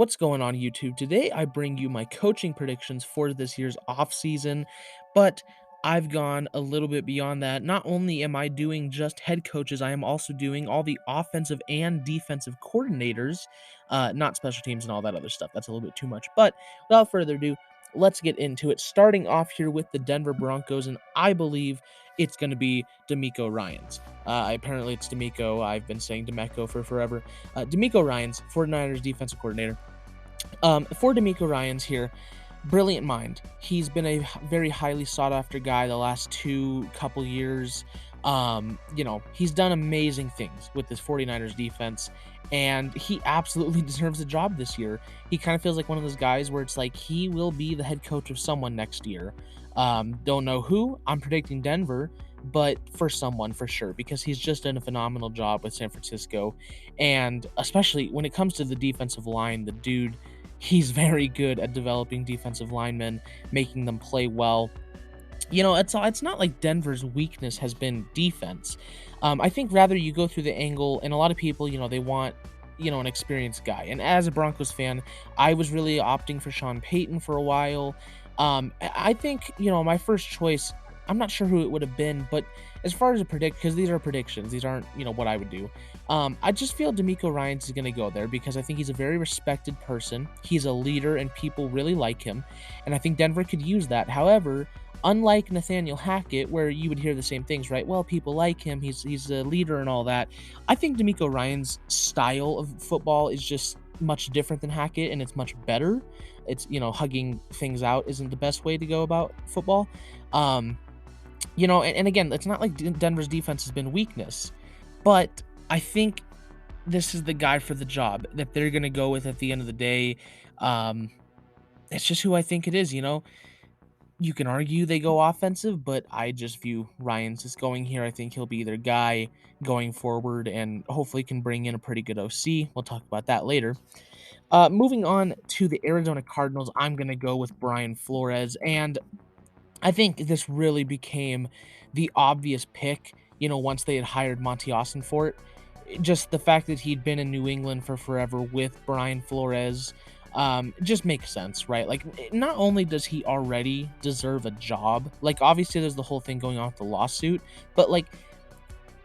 What's going on, YouTube? Today I bring you my coaching predictions for this year's off season, but I've gone a little bit beyond that. Not only am I doing just head coaches, I am also doing all the offensive and defensive coordinators, not special teams and all that other stuff. That's a little bit too much. But without further ado, let's get into it. Starting off here with the Denver Broncos, and I believe it's going to be D'Amico Ryans. Apparently, it's D'Amico. I've been saying D'Amico for forever. D'Amico Ryans, 49ers defensive coordinator. For D'Amico Ryans here, brilliant mind. He's been a very highly sought after guy the last couple years. He's done amazing things with this 49ers defense, and he absolutely deserves a job this year. He kind of feels like one of those guys where it's like he will be the head coach of someone next year. Don't know who. I'm predicting Denver, but for someone for sure, because he's just done a phenomenal job with San Francisco. And especially when it comes to the defensive line, the dude, he's very good at developing defensive linemen, making them play well. It's not like Denver's weakness has been defense. I think rather you go through the angle, and a lot of people, they want, an experienced guy. And as a Broncos fan, I was really opting for Sean Payton for a while. I think, my first choice, I'm not sure who it would have been, but as far as a because these are predictions, these aren't, what I would do. I just feel D'Amico Ryans is going to go there because I think he's a very respected person. He's a leader and people really like him. And I think Denver could use that. However, unlike Nathaniel Hackett, where you would hear the same things, right? Well, people like him. He's a leader and all that. I think D'Amico Ryans' style of football is just much different than Hackett, and it's much better. It's, hugging things out isn't the best way to go about football. And again, it's not like Denver's defense has been weakness, but I think this is the guy for the job that they're going to go with at the end of the day. It's just who I think it is. You can argue they go offensive, but I just view Ryans as going here. I think he'll be their guy going forward and hopefully can bring in a pretty good OC. We'll talk about that later. Moving on to the Arizona Cardinals, I'm going to go with Brian Flores. And I think this really became the obvious pick, once they had hired Monty Austin for it. Just the fact that he'd been in New England for forever with Brian Flores just makes sense, right? Like, not only does he already deserve a job, like, obviously there's the whole thing going on with the lawsuit, but, like,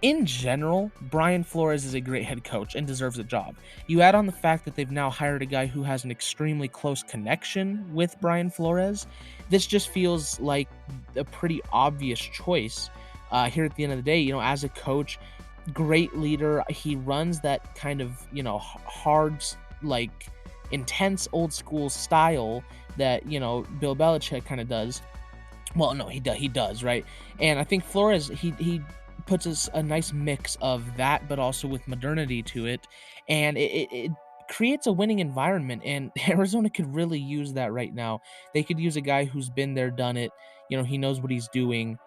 in general, Brian Flores is a great head coach and deserves a job. You add on the fact that they've now hired a guy who has an extremely close connection with Brian Flores. This just feels like a pretty obvious choice here at the end of the day. As a coach, great leader. He runs that kind of, hard, like, intense old school style that, Bill Belichick kind of does. Well, no, he does, right? And I think Flores, he puts us a nice mix of that, but also with modernity to it, and it creates a winning environment. And Arizona could really use that right now. They could use a guy who's been there, done it. He knows what he's doing.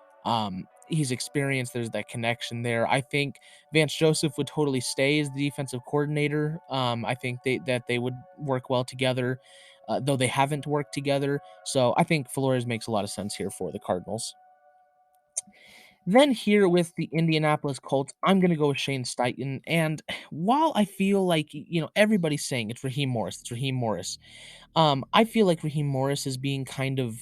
He's experienced. There's that connection there. I think Vance Joseph would totally stay as the defensive coordinator. I think they would work well together, though they haven't worked together. So I think Flores makes a lot of sense here for the Cardinals. Then here with the Indianapolis Colts, I'm gonna go with Shane Steichen. And while I feel like everybody's saying it's Raheem Morris. I feel like Raheem Morris is being kind of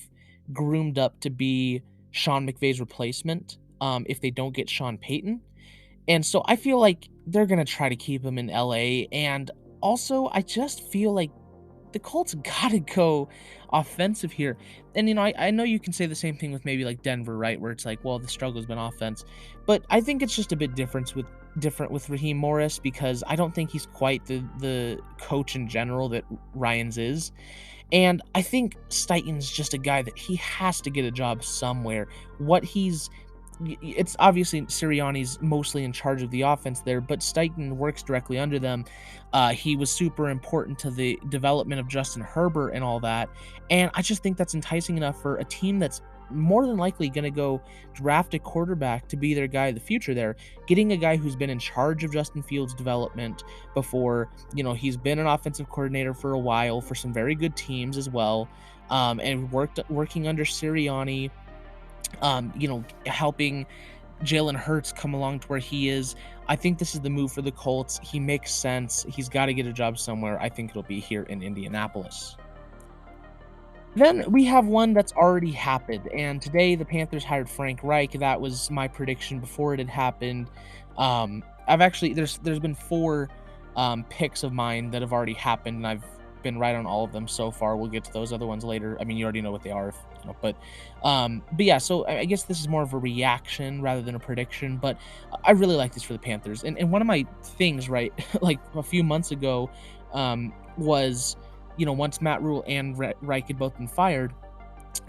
groomed up to be Sean McVay's replacement. If they don't get Sean Payton, and so I feel like they're gonna try to keep him in LA. And also, I just feel like the Colts gotta go offensive here. And I know you can say the same thing with maybe like Denver, right? Where it's like, well, the struggle's been offense. But I think it's just a bit different with Raheem Morris, because I don't think he's quite the coach in general that Ryans is. And I think Steichen's just a guy that he has to get a job somewhere. It's obviously Sirianni's mostly in charge of the offense there, but Steichen works directly under them. He was super important to the development of Justin Herbert and all that. And I just think that's enticing enough for a team that's more than likely going to go draft a quarterback to be their guy of the future there. Getting a guy who's been in charge of Justin Fields' development before, he's been an offensive coordinator for a while for some very good teams as well, and working under Sirianni, helping Jalen Hurts come along to where he is. I think this is the move for the Colts. He makes sense. He's got to get a job somewhere. I think it'll be here in Indianapolis. Then we have one that's already happened, and today the Panthers hired Frank Reich. That was my prediction before it had happened. I've actually there's been 4 picks of mine that have already happened, and I've been right on all of them so far. We'll get to those other ones later. I mean, you already know what they are, but yeah. So I guess this is more of a reaction rather than a prediction. But I really like this for the Panthers, and one of my things, right, like a few months ago, was once Matt Rule and Reich had both been fired,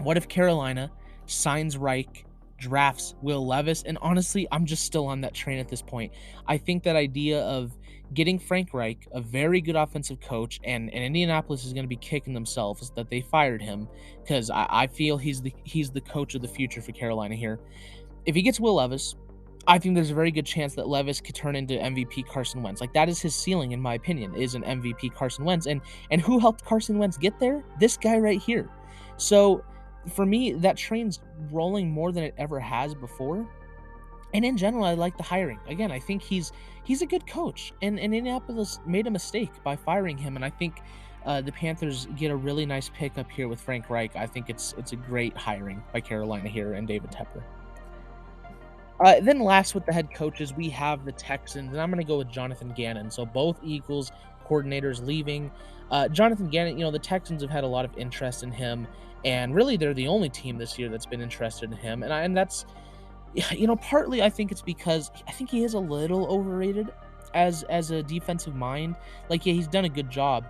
what if Carolina signs Reich, drafts Will Levis? And honestly, I'm just still on that train at this point. I think that idea of getting Frank Reich, a very good offensive coach, and Indianapolis is going to be kicking themselves that they fired him, because I feel he's the coach of the future for Carolina here. If he gets Will Levis, I think there's a very good chance that Levis could turn into MVP Carson Wentz. Like, that is his ceiling, in my opinion, is an MVP Carson Wentz. And who helped Carson Wentz get there? This guy right here. So for me, that train's rolling more than it ever has before. And in general, I like the hiring. Again, I think he's a good coach, and Indianapolis made a mistake by firing him. And I think the Panthers get a really nice pickup here with Frank Reich. I think it's a great hiring by Carolina here and David Tepper. Then last with the head coaches, we have the Texans, and I'm going to go with Jonathan Gannon. So both Eagles coordinators leaving. Jonathan Gannon, the Texans have had a lot of interest in him, and really they're the only team this year that's been interested in him. And that's, partly I think it's because I think he is a little overrated as a defensive mind. Like, yeah, he's done a good job,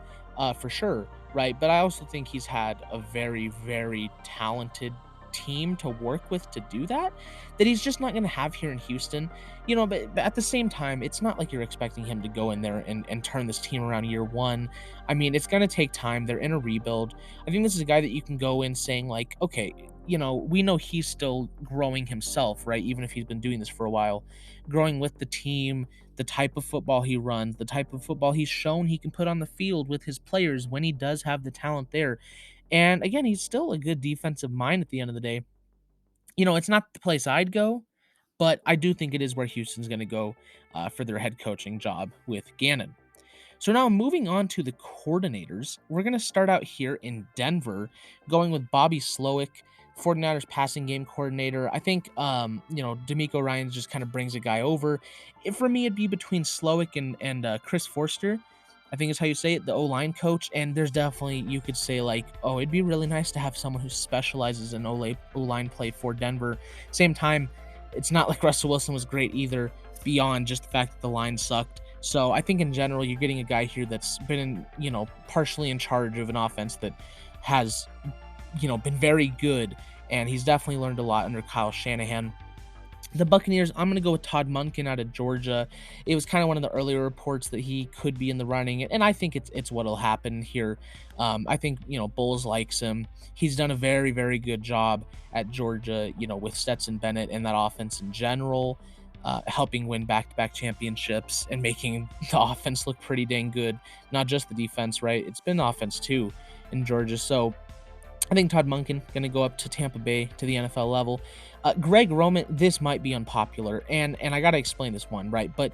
for sure, right? But I also think he's had a very, very talented team to work with to do that he's just not going to have here in Houston. But at the same time, it's not like you're expecting him to go in there and turn this team around year one. I mean, it's going to take time. They're in a rebuild. I think this is a guy that you can go in saying, like, okay, we know he's still growing himself, right? Even if he's been doing this for a while, growing with the team, the type of football he runs, the type of football he's shown he can put on the field with his players when he does have the talent there. And again, he's still a good defensive mind at the end of the day. It's not the place I'd go, but I do think it is where Houston's going to go for their head coaching job with Gannon. So now moving on to the coordinators, we're going to start out here in Denver, going with Bobby Slowick, 49ers passing game coordinator. I think, D'Amico Ryans just kind of brings a guy over. For me, it'd be between Slowick and Chris Forster, I think is how you say it, the O-line coach. And there's definitely, you could say, like, oh, it'd be really nice to have someone who specializes in O-line play for Denver. Same time, it's not like Russell Wilson was great either, beyond just the fact that the line sucked. So I think in general, you're getting a guy here that's been partially in charge of an offense that has, been very good. And he's definitely learned a lot under Kyle Shanahan. The Buccaneers, I'm going to go with Todd Monken out of Georgia. It was kind of one of the earlier reports that he could be in the running, and I think it's what'll happen here. I think, Bowles likes him. He's done a very, very good job at Georgia, with Stetson Bennett and that offense in general, helping win back-to-back championships and making the offense look pretty dang good. Not just the defense, right? It's been offense too in Georgia. So I think Todd Monken going to go up to Tampa Bay to the NFL level. Greg Roman, this might be unpopular, and I got to explain this one, right? But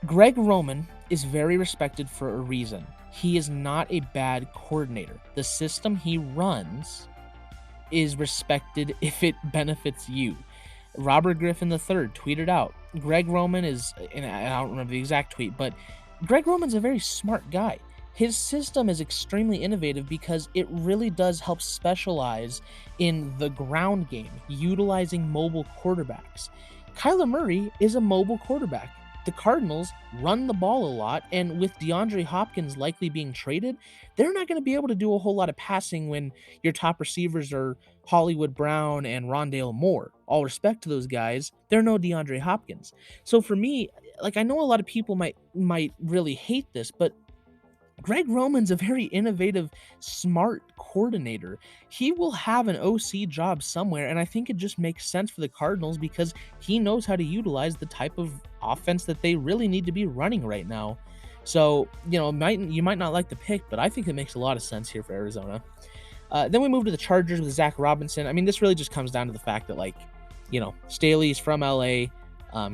Greg Roman is very respected for a reason. He is not a bad coordinator. The system he runs is respected if it benefits you. Robert Griffin III tweeted out, Greg Roman is, and I don't remember the exact tweet, but Greg Roman's a very smart guy. His system is extremely innovative because it really does help specialize in the ground game, utilizing mobile quarterbacks. Kyler Murray is a mobile quarterback. The Cardinals run the ball a lot, and with DeAndre Hopkins likely being traded, they're not going to be able to do a whole lot of passing when your top receivers are Hollywood Brown and Rondale Moore. All respect to those guys, they're no DeAndre Hopkins. So for me, like, I know a lot of people might really hate this, but Greg Roman's a very innovative, smart coordinator. He will have an OC job somewhere, and I think it just makes sense for the Cardinals because he knows how to utilize the type of offense that they really need to be running right now. So, you might not like the pick, but I think it makes a lot of sense here for Arizona. Then we move to the Chargers with Zach Robinson. I mean, this really just comes down to the fact that, like, Staley's from LA.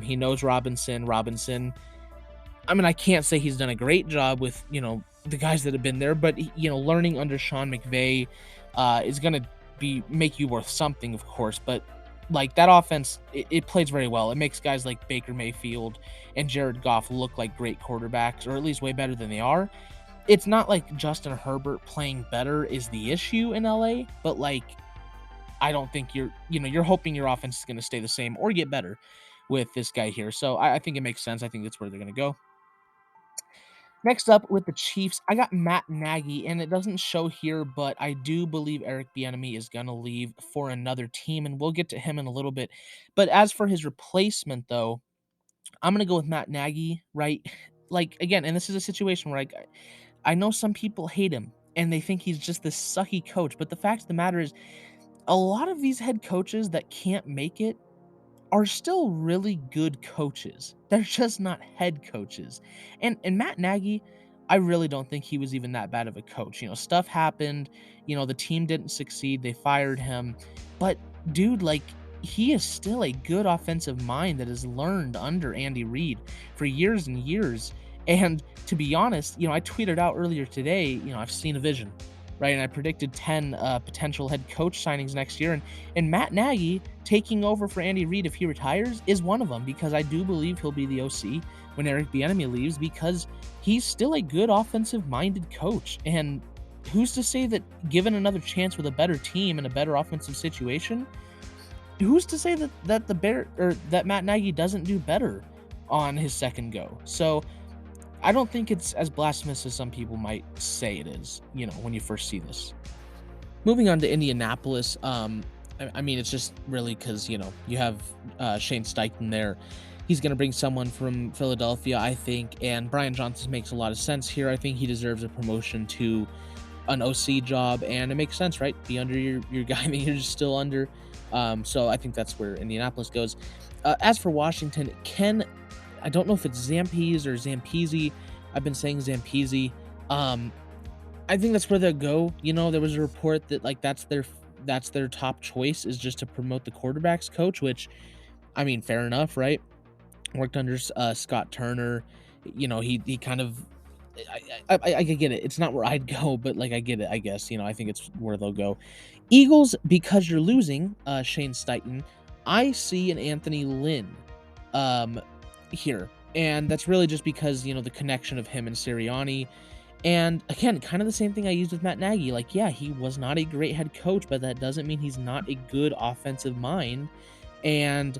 He knows Robinson. Robinson, I mean, I can't say he's done a great job with, the guys that have been there, but learning under Sean McVay is going to be make you worth something, of course. But like that offense, it plays very well. It makes guys like Baker Mayfield and Jared Goff look like great quarterbacks, or at least way better than they are. It's not like Justin Herbert playing better is the issue in LA, but like I don't think you're hoping your offense is going to stay the same or get better with this guy here. So I think it makes sense. I think that's where they're going to go. Next up with the Chiefs, I got Matt Nagy, and it doesn't show here, but I do believe Eric Bieniemy is going to leave for another team, and we'll get to him in a little bit. But as for his replacement, though, I'm going to go with Matt Nagy, right? Like again, and this is a situation where I know some people hate him and they think he's just this sucky coach, but the fact of the matter is, a lot of these head coaches that can't make it are still really good coaches. They're just not head coaches. And Matt Nagy, I really don't think he was even that bad of a coach. Stuff happened, the team didn't succeed, they fired him. But dude, like he is still a good offensive mind that has learned under Andy Reid for years and years. And to be honest, I tweeted out earlier today, I've seen a vision, right? And I predicted 10 potential head coach signings next year. And Matt Nagy taking over for Andy Reid if he retires is one of them, because I do believe he'll be the OC when Eric Bieniemy leaves, because he's still a good offensive-minded coach. And who's to say that given another chance with a better team and a better offensive situation, who's to say that Matt Nagy doesn't do better on his second go? So I don't think it's as blasphemous as some people might say it is, when you first see this. Moving on to Indianapolis, I mean, it's just really because, you have Shane Steichen there. He's going to bring someone from Philadelphia, I think, and Brian Johnson makes a lot of sense here. I think he deserves a promotion to an OC job, and it makes sense, right? Be under your guy that you're still under. So I think that's where Indianapolis goes. As for Washington, I don't know if it's Zampese or Zampese. I've been saying Zampese. I think that's where they'll go. There was a report that like that's their top choice, is just to promote the quarterbacks coach, which I mean, fair enough, right? Worked under Scott Turner. He kind of I get it. It's not where I'd go, but like I get it. I guess I think it's where they'll go. Eagles, because you're losing Shane Steichen, I see an Anthony Lynn um, here, and that's really just because the connection of him and Sirianni. And again, kind of the same thing I used with Matt Nagy. Like, yeah, he was not a great head coach, but that doesn't mean he's not a good offensive mind. And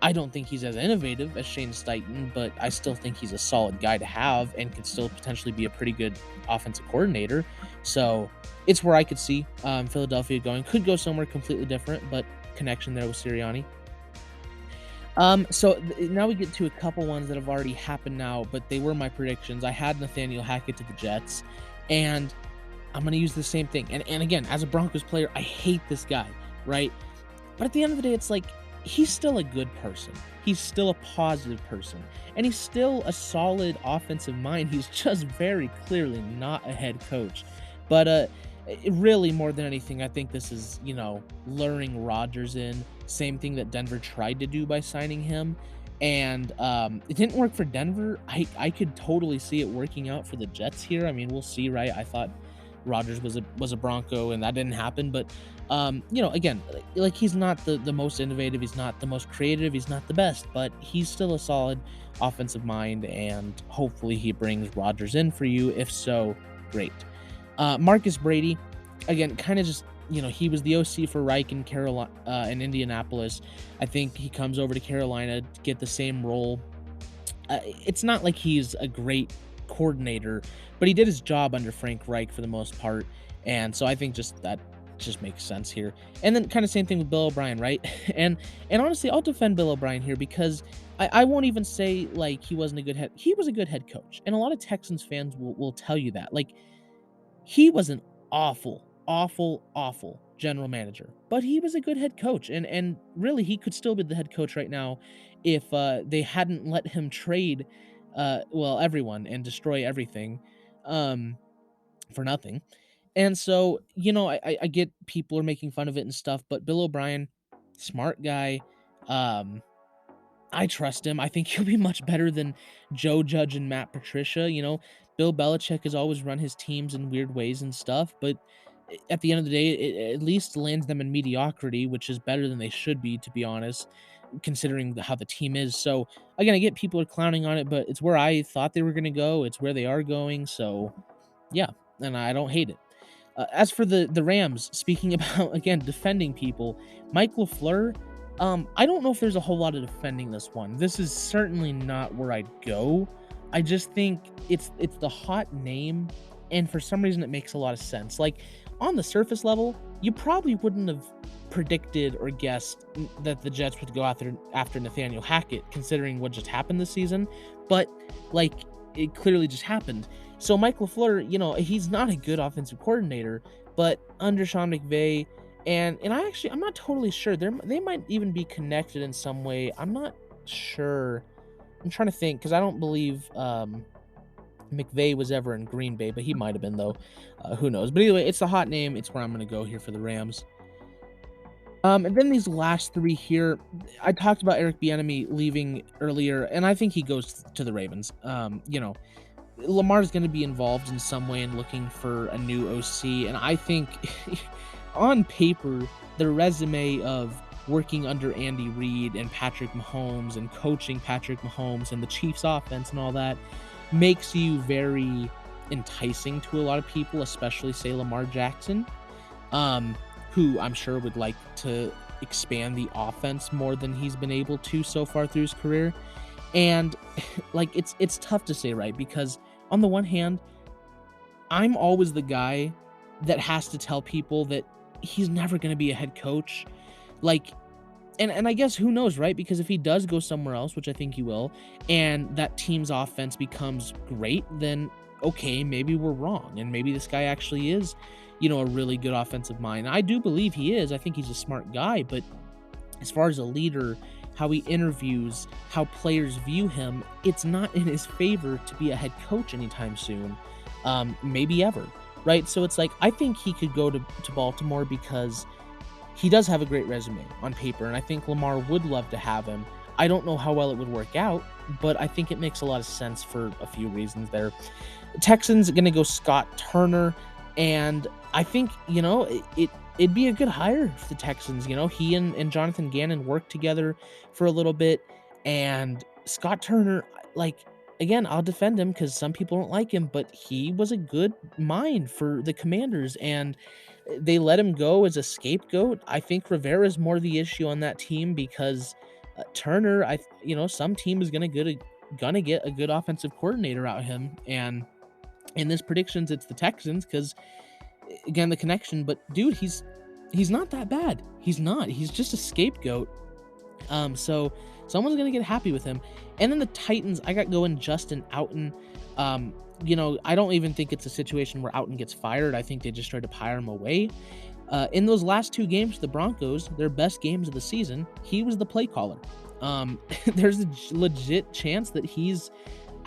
I don't think he's as innovative as Shane Steichen, but I still think he's a solid guy to have and could still potentially be a pretty good offensive coordinator. So it's where I could see Philadelphia going. Could go somewhere completely different, but connection there with Sirianni. Now we get to a couple ones that have already happened now, but they were my predictions. I had Nathaniel Hackett to the Jets, and I'm gonna use the same thing. And again, as a Broncos player, I hate this guy, right? But at the end of the day, it's like he's still a good person. He's still a positive person, and he's still a solid offensive mind. He's just very clearly not a head coach. But really, more than anything, I think this is luring Rodgers in. Same thing that Denver tried to do by signing him, and it didn't work for Denver. I could totally see it working out for the Jets here. I mean, we'll see, right? I thought Rodgers was a Bronco, and that didn't happen. But again, like he's not the most innovative, he's not the most creative, he's not the best, but he's still a solid offensive mind, and hopefully he brings Rodgers in for you. If so, great. Marcus Brady, again, kind of just he was the OC for Reich in Carolina, in Indianapolis. I think he comes over to Carolina to get the same role. It's not like he's a great coordinator, but he did his job under Frank Reich for the most part, and so I think that just makes sense here. And then kind of same thing with Bill O'Brien, right? And honestly, I'll defend Bill O'Brien here, because I won't even say like he wasn't a good head. He was a good head coach, and a lot of Texans fans will tell you that. Like he was an awful, awful, awful general manager, but he was a good head coach, and really he could still be the head coach right now if they hadn't let him trade, everyone and destroy everything, um, for nothing. And so I get people are making fun of it and stuff, but Bill O'Brien, smart guy. Um, I trust him. I think he'll be much better than Joe Judge and Matt Patricia. Bill Belichick has always run his teams in weird ways and stuff, but at the end of the day, it at least lands them in mediocrity, which is better than they should be, to be honest, considering how the team is. So again, I get people are clowning on it, but it's where I thought they were going to go. It's where they are going. So yeah, and I don't hate it. As for the Rams, speaking about again defending people, Mike LaFleur. I don't know if there's a whole lot of defending this one. This is certainly not where I'd go. I just think it's the hot name, and for some reason it makes a lot of sense. Like on the surface level, you probably wouldn't have predicted or guessed that the Jets would go after Nathaniel Hackett, considering what just happened this season. But like it clearly just happened. So Mike LaFleur, he's not a good offensive coordinator, but under Sean McVay, and I'm not totally sure. They might even be connected in some way. I'm not sure. I'm trying to think because I don't believe McVay was ever in Green Bay, but he might have been though. Who knows? But anyway, it's a hot name. It's where I'm going to go here for the Rams. And then these last three here, I talked about Eric Bieniemy leaving earlier, and I think he goes to the Ravens. Lamar's going to be involved in some way in looking for a new OC, and I think on paper, the resume of working under Andy Reid and Patrick Mahomes and coaching Patrick Mahomes and the Chiefs offense and all that makes you very enticing to a lot of people, especially say Lamar Jackson, who I'm sure would like to expand the offense more than he's been able to so far through his career. And like it's tough to say, right? Because on the one hand, I'm always the guy that has to tell people that he's never going to be a head coach. Like and I guess who knows, right? Because if he does go somewhere else, which I think he will, and that team's offense becomes great, then okay, maybe we're wrong and maybe this guy actually is, a really good offensive mind. I do believe he is. I think he's a smart guy, but as far as a leader, how he interviews, how players view him, it's not in his favor to be a head coach anytime soon, maybe ever, right? So it's like, I think he could go to Baltimore because he does have a great resume on paper, and I think Lamar would love to have him. I don't know how well it would work out, but I think it makes a lot of sense for a few reasons there. The Texans are going to go Scott Turner, and I think, it'd be a good hire for the Texans. He and Jonathan Gannon worked together for a little bit, and Scott Turner, like, again, I'll defend him because some people don't like him, but he was a good mind for the Commanders, and they let him go as a scapegoat. I think Rivera's more the issue on that team because Turner, some team is gonna get a good offensive coordinator out of him, and in this predictions, it's the Texans because again the connection. But dude, he's not that bad. He's not. He's just a scapegoat. So someone's gonna get happy with him. And then the Titans, I got going Justin Outen. I don't even think it's a situation where Outen gets fired. I think they just tried to hire him away. In those last two games, the Broncos, their best games of the season, he was the play caller. There's a legit chance that he's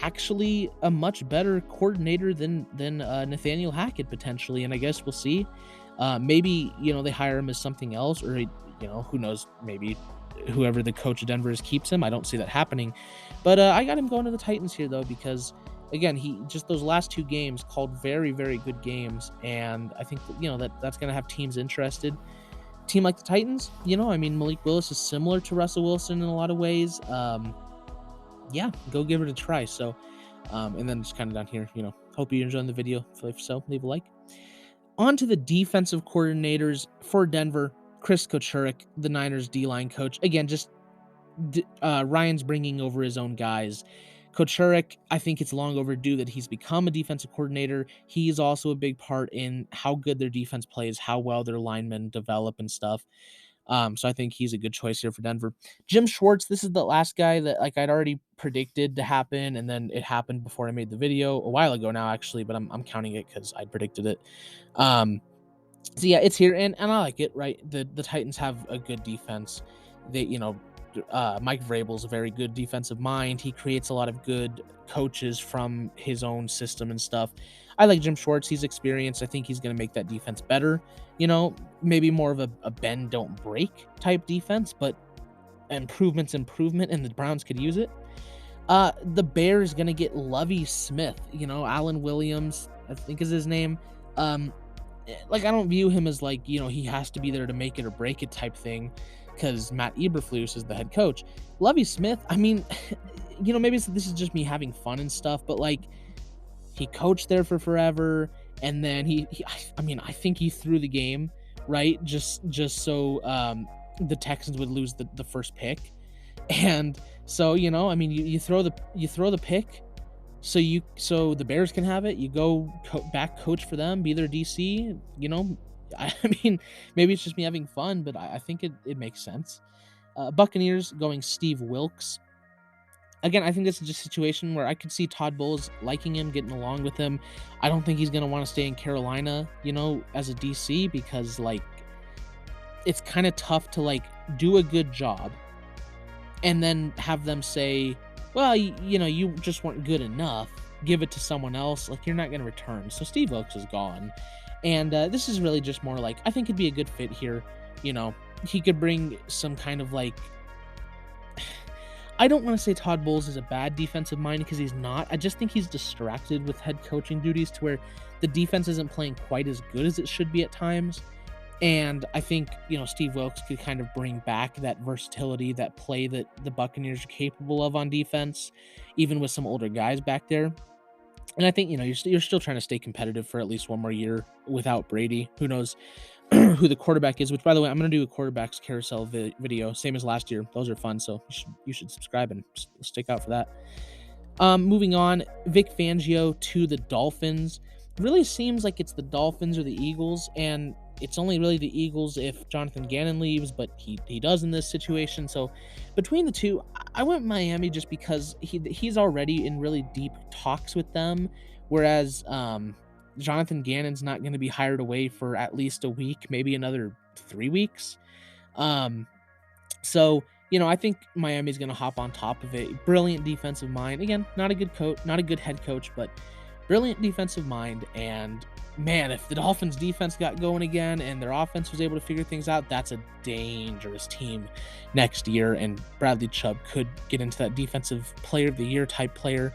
actually a much better coordinator than Nathaniel Hackett potentially, and I guess we'll see. Maybe they hire him as something else, or who knows? Maybe whoever the coach of Denver is keeps him. I don't see that happening, but I got him going to the Titans here though because again he just those last two games called very very good games, and I think that's gonna have teams interested. Team like the Titans, Malik Willis is similar to Russell Wilson in a lot of ways. Yeah, go give it a try. So, and then just kind of down here, hope you're enjoying the video. If so, leave a like. On to the defensive coordinators for Denver. Chris Kochurik, the Niners D-line coach. Again, just Ryan's bringing over his own guys. Kochurik, I think it's long overdue that he's become a defensive coordinator. He's also a big part in how good their defense plays, how well their linemen develop and stuff. So I think he's a good choice here for Denver. Jim Schwartz, this is the last guy that I'd already predicted to happen, and then it happened before I made the video a while ago now, actually, but I'm counting it because I predicted it. So yeah, it's here, and I like it, right? The Titans have a good defense. They, Mike Vrabel's a very good defensive mind. He creates a lot of good coaches from his own system and stuff. I like Jim Schwartz. He's experienced. I think he's going to make that defense better. Maybe more of a bend, don't break type defense, but improvement, and the Browns could use it. The Bears gonna get Lovie Smith, Alan Williams, I think is his name. Um, like, I don't view him as like, he has to be there to make it or break it type thing, because Matt Eberflus is the head coach. Lovie Smith, I mean, maybe this is just me having fun and stuff, but like, he coached there for forever, and then I mean, I think he threw the game, right? Just so the Texans would lose the first pick. And so, I mean, you throw the pick, so the Bears can have it. You go back coach for them, be their DC. I mean, maybe it's just me having fun, but I think it makes sense. Buccaneers going Steve Wilkes. Again, I think this is just a situation where I could see Todd Bowles liking him, getting along with him. I don't think he's going to want to stay in Carolina, as a DC, because like, it's kind of tough to like do a good job and then have them say, well, you just weren't good enough, give it to someone else. Like, you're not going to return. So Steve Wilkes is gone. And this is really just more like, I think it'd be a good fit here. He could bring some kind of like, I don't want to say Todd Bowles is a bad defensive mind, because he's not. I just think he's distracted with head coaching duties to where the defense isn't playing quite as good as it should be at times. And I think, Steve Wilkes could kind of bring back that versatility, that play that the Buccaneers are capable of on defense, even with some older guys back there. And I think, you're still trying to stay competitive for at least one more year without Brady. Who knows who the quarterback is, which, by the way, I'm going to do a quarterbacks carousel video, same as last year. Those are fun, so you should subscribe and stick out for that. Moving on, Vic Fangio to the Dolphins. Really seems like it's the Dolphins or the Eagles, and it's only really the Eagles if Jonathan Gannon leaves, but he does in this situation. So between the two, I went Miami just because he's already in really deep talks with them, whereas Jonathan Gannon's not going to be hired away for at least a week, maybe another 3 weeks. So, I think Miami's going to hop on top of it. Brilliant defensive mind. Again, not a good coach, not a good head coach, but brilliant defensive mind. And man, if the Dolphins defense got going again and their offense was able to figure things out, that's a dangerous team next year. And Bradley Chubb could get into that defensive player of the year type player.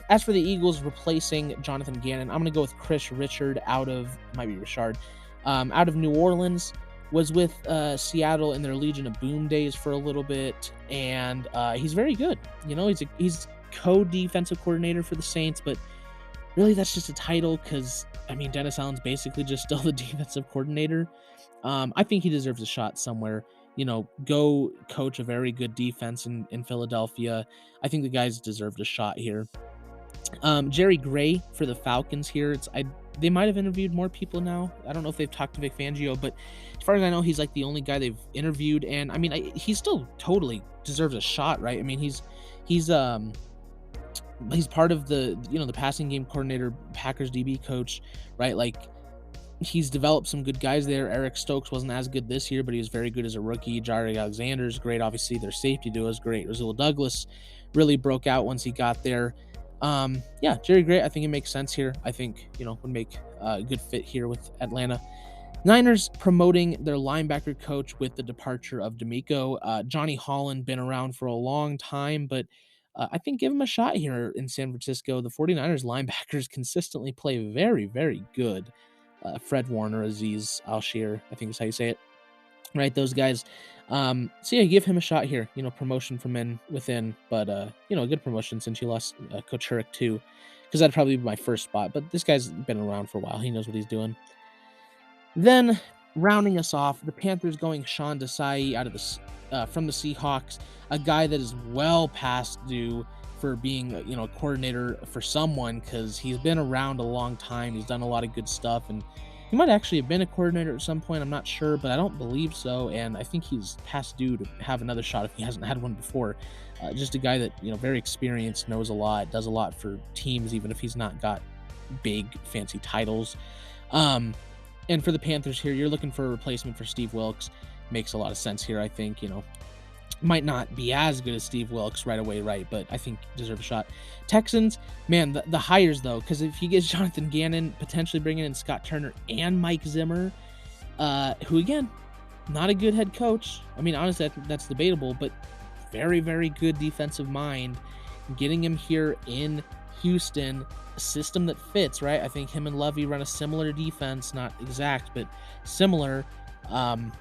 As for the Eagles replacing Jonathan Gannon, I'm going to go with Chris Richard out of New Orleans. Was with Seattle in their Legion of Boom days for a little bit, and he's very good. He's co-defensive coordinator for the Saints, but really that's just a title because, I mean, Dennis Allen's basically just still the defensive coordinator. I think he deserves a shot somewhere. Go coach a very good defense in Philadelphia. I think the guys deserved a shot here. Jerry Gray for the Falcons here. They might have interviewed more people now. I don't know if they've talked to Vic Fangio, but as far as I know, he's like the only guy they've interviewed. And I mean, he still totally deserves a shot, right? I mean, he's part of the, the passing game coordinator, Packers DB coach, right? Like, he's developed some good guys there. Eric Stokes wasn't as good this year, but he was very good as a rookie. Jaire Alexander's great. Obviously, their safety duo is great. Rasul Douglas really broke out once he got there. Yeah, Jerry Gray, I think it makes sense here. I think, would make a good fit here with Atlanta. Niners promoting their linebacker coach with the departure of D'Amico. Johnny Holland, been around for a long time, but I think give him a shot here in San Francisco. The 49ers linebackers consistently play very, very good. Fred Warner, Aziz Al-Shir, I think is how you say it. Right, those guys. So yeah, give him a shot here. Promotion from within, but a good promotion since you lost Coach Hurrick too, because that'd probably be my first spot. But this guy's been around for a while. He knows what he's doing. Then rounding us off, the Panthers going Sean Desai out of from the Seahawks, a guy that is well past due for being a coordinator for someone, because he's been around a long time. He's done a lot of good stuff, and he might actually have been a coordinator at some point. I'm not sure, but I don't believe so. And I think he's past due to have another shot if he hasn't had one before. Just a guy that, very experienced, knows a lot, does a lot for teams, even if he's not got big, fancy titles. And for the Panthers here, you're looking for a replacement for Steve Wilkes. Makes a lot of sense here, I think. Might not be as good as Steve Wilkes right away, right? But I think deserve a shot. Texans, man, the hires though, because if he gets Jonathan Gannon, potentially bringing in Scott Turner and Mike Zimmer, who again, Not a good head coach. I mean, honestly, that's debatable, but very, very good defensive mind. Getting him here in Houston, a system that fits, right? I think him and Levy run a similar defense, not exact, but similar. Um,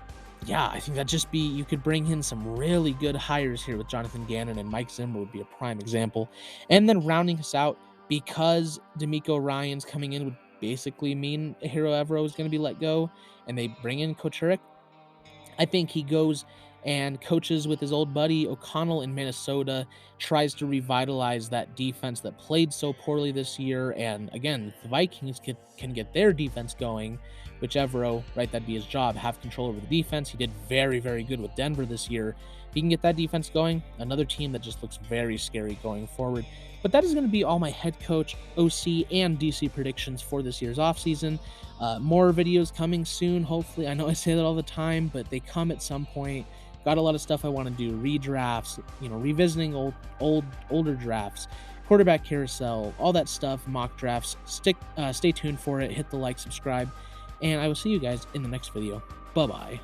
yeah, I think that just be you could bring in some really good hires here with Jonathan Gannon, and Mike Zimmer would be a prime example. And then rounding us out, because D'Amico Ryan's coming in would basically mean Hero Evero is going to be let go, and they bring in Kochurik. I think he goes and coaches with his old buddy O'Connell in Minnesota, tries to revitalize that defense that played so poorly this year. And again, if the Vikings can get their defense going, whichever, right, that'd be his job, have control over the defense. He did very, very good with Denver this year. If he can get that defense going, another team that just looks very scary going forward. But that is going to be all my head coach, OC, and DC predictions for this year's offseason. More videos coming soon, hopefully. I know I say that all the time, but they come at some point. Got a lot of stuff I want to do, redrafts, revisiting older drafts, quarterback carousel, all that stuff, mock drafts. Stay tuned for it. Hit the like, subscribe, and I will see you guys in the next video. Bye bye.